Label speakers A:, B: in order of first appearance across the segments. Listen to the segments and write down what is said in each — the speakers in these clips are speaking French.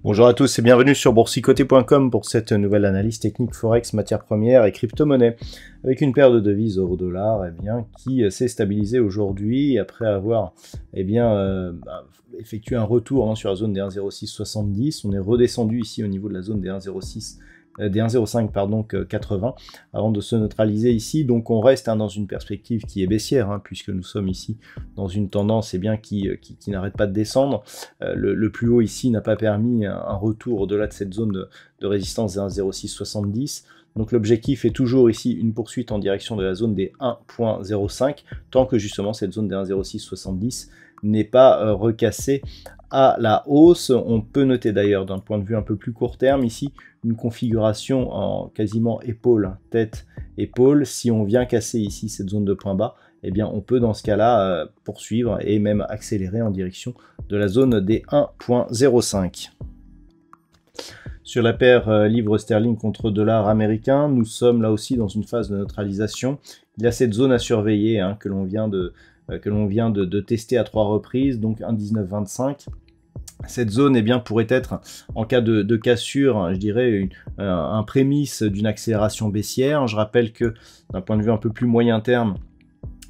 A: Bonjour à tous et bienvenue sur boursicoté.com pour cette nouvelle analyse technique Forex, matières premières et crypto-monnaie avec une paire de devises euro-dollar qui s'est stabilisée aujourd'hui après avoir effectué un retour sur la zone des 1,0670. On est redescendu ici au niveau de la zone des 1,05 80 avant de se neutraliser ici. Donc on reste dans une perspective qui est baissière puisque nous sommes ici dans une tendance qui n'arrête pas de descendre. Le plus haut ici n'a pas permis un retour au-delà de cette zone de résistance des 1,0670. Donc l'objectif est toujours ici une poursuite en direction de la zone des 1,05 tant que justement cette zone des 1,0670 n'est pas recassée à la hausse. On peut noter d'ailleurs d'un point de vue un peu plus court terme ici une configuration en quasiment épaule, tête, épaule. Si on vient casser ici cette zone de point bas, eh bien on peut dans ce cas-là poursuivre et même accélérer en direction de la zone des 1,05. Sur la paire livre sterling contre dollar américain, nous sommes là aussi dans une phase de neutralisation. Il y a cette zone à surveiller que l'on vient de tester à 3 reprises, donc 1,1925. Cette zone pourrait être, en cas de cassure, je dirais, un prémisse d'une accélération baissière. Je rappelle que d'un point de vue un peu plus moyen terme,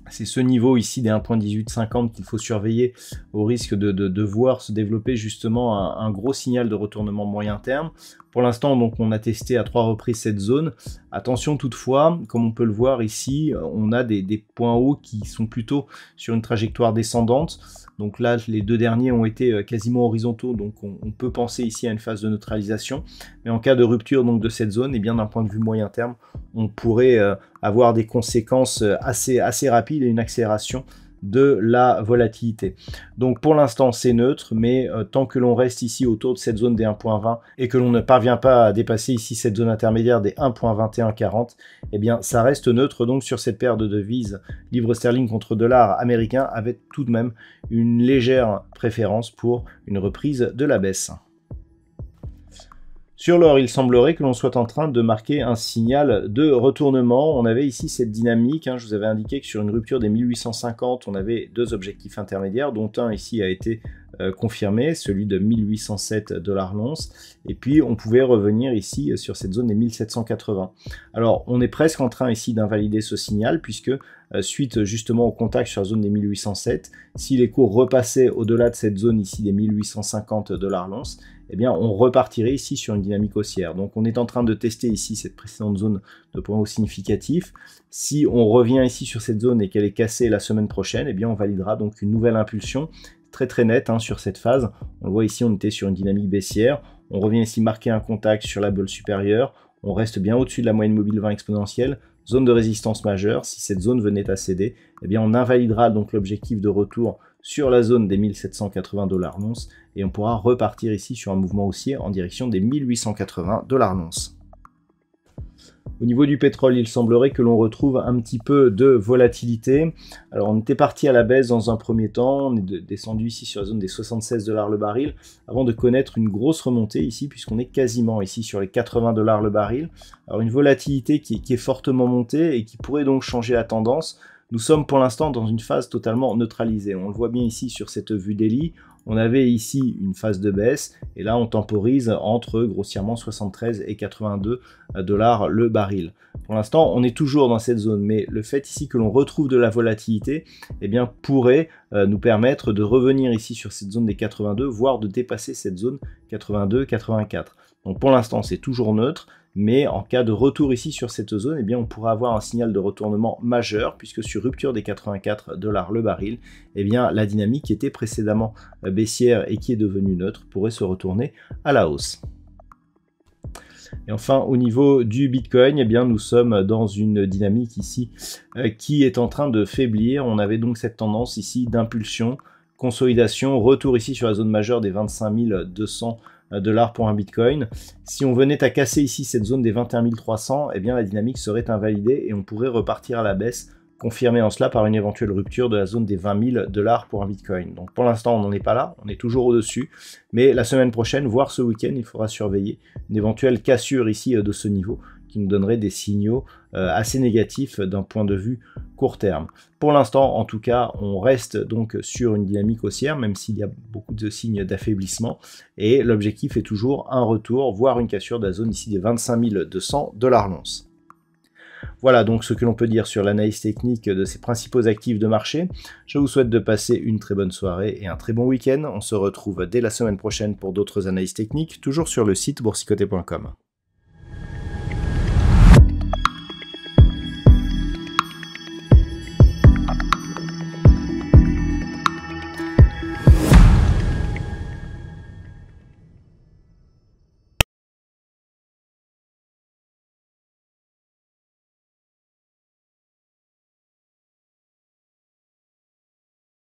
A: c'est ce niveau ici des 1,1850 qu'il faut surveiller au risque de voir se développer justement un gros signal de retournement moyen terme. Pour l'instant, donc, on a testé à 3 reprises cette zone. Attention toutefois, comme on peut le voir ici, on a des points hauts qui sont plutôt sur une trajectoire descendante. Donc là, les deux derniers ont été quasiment horizontaux, donc on peut penser ici à une phase de neutralisation. Mais en cas de rupture donc, de cette zone, d'un point de vue moyen terme, on pourrait avoir des conséquences assez rapides et une accélération de la volatilité. Donc pour l'instant c'est neutre, mais tant que l'on reste ici autour de cette zone des 1.20 et que l'on ne parvient pas à dépasser ici cette zone intermédiaire des 1.2140, ça reste neutre donc sur cette paire de devises livre sterling contre dollar américain, avec tout de même une légère préférence pour une reprise de la baisse. Sur l'or, il semblerait que l'on soit en train de marquer un signal de retournement. On avait ici cette dynamique, je vous avais indiqué que sur une rupture des 1850, on avait deux objectifs intermédiaires, dont un ici a été confirmé, celui de 1807 $ l'once, et puis on pouvait revenir ici sur cette zone des 1780. Alors on est presque en train ici d'invalider ce signal, puisque suite justement au contact sur la zone des 1807, si les cours repassaient au-delà de cette zone ici des 1850 $ l'once, on repartirait ici sur une dynamique haussière. Donc on est en train de tester ici cette précédente zone de point haut significatif. Si on revient ici sur cette zone et qu'elle est cassée la semaine prochaine, on validera donc une nouvelle impulsion très nette sur cette phase. On le voit ici, on était sur une dynamique baissière. On revient ici marquer un contact sur la bolle supérieure. On reste bien au-dessus de la moyenne mobile 20 exponentielle. Zone de résistance majeure. Si cette zone venait à céder, on invalidera donc l'objectif de retour sur la zone des 1780 $ l'once et on pourra repartir ici sur un mouvement haussier en direction des 1880 $ l'once. Au niveau du pétrole, il semblerait que l'on retrouve un petit peu de volatilité. Alors on était parti à la baisse dans un premier temps, on est descendu ici sur la zone des 76 $ le baril, avant de connaître une grosse remontée ici, puisqu'on est quasiment ici sur les 80 $ le baril. Alors une volatilité qui est fortement montée et qui pourrait donc changer la tendance. Nous sommes pour l'instant dans une phase totalement neutralisée. On le voit bien ici sur cette vue daily. On avait ici une phase de baisse et là on temporise entre grossièrement 73 et 82 $ le baril. Pour l'instant on est toujours dans cette zone, mais le fait ici que l'on retrouve de la volatilité pourrait nous permettre de revenir ici sur cette zone des 82, voire de dépasser cette zone 82-84. Donc pour l'instant c'est toujours neutre, mais en cas de retour ici sur cette zone, on pourra avoir un signal de retournement majeur, puisque sur rupture des 84 $ le baril, la dynamique qui était précédemment baissière et qui est devenue neutre pourrait se retourner à la hausse. Et enfin, au niveau du Bitcoin, nous sommes dans une dynamique ici qui est en train de faiblir. On avait donc cette tendance ici d'impulsion, consolidation, retour ici sur la zone majeure des 25 200 $ pour un Bitcoin. Si on venait à casser ici cette zone des 21 300, eh bien la dynamique serait invalidée et on pourrait repartir à la baisse, confirmé en cela par une éventuelle rupture de la zone des 20 000 $ pour un Bitcoin. Donc pour l'instant, on n'en est pas là, on est toujours au-dessus, mais la semaine prochaine, voire ce week-end, il faudra surveiller une éventuelle cassure ici de ce niveau qui nous donnerait des signaux assez négatifs d'un point de vue court terme. Pour l'instant, en tout cas, on reste donc sur une dynamique haussière, même s'il y a beaucoup de signes d'affaiblissement, et l'objectif est toujours un retour, voire une cassure de la zone ici des 25 200 $ l'once. Voilà donc ce que l'on peut dire sur l'analyse technique de ces principaux actifs de marché. Je vous souhaite de passer une très bonne soirée et un très bon week-end. On se retrouve dès la semaine prochaine pour d'autres analyses techniques, toujours sur le site boursicoté.com.